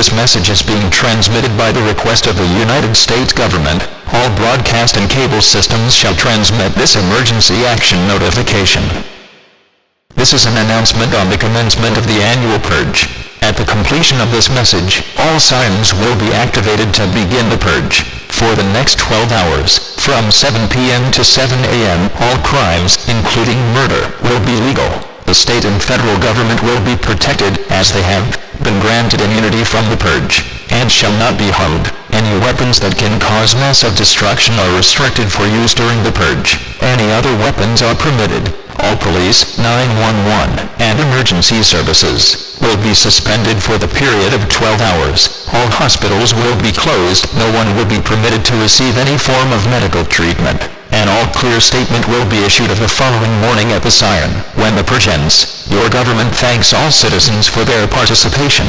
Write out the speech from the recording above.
This message is being transmitted by the request of the United States government. All broadcast and cable systems shall transmit this emergency action notification. This is an announcement on the commencement of the annual purge. At the completion of this message, all sirens will be activated to begin the purge. For the next 12 hours, from 7 p.m. to 7 a.m., all crimes, including murder, will be legal. The state and federal government will be protected, as they have been granted immunity from the purge, and shall not be harmed. Any weapons that can cause massive destruction are restricted for use during the purge. Any other weapons are permitted. All police, 911, and emergency services will be suspended for the period of 12 hours. All hospitals will be closed. No one will be permitted to receive any form of medical treatment. An all-clear statement will be issued the following morning at the siren. When the purge ends, your government thanks all citizens for their participation.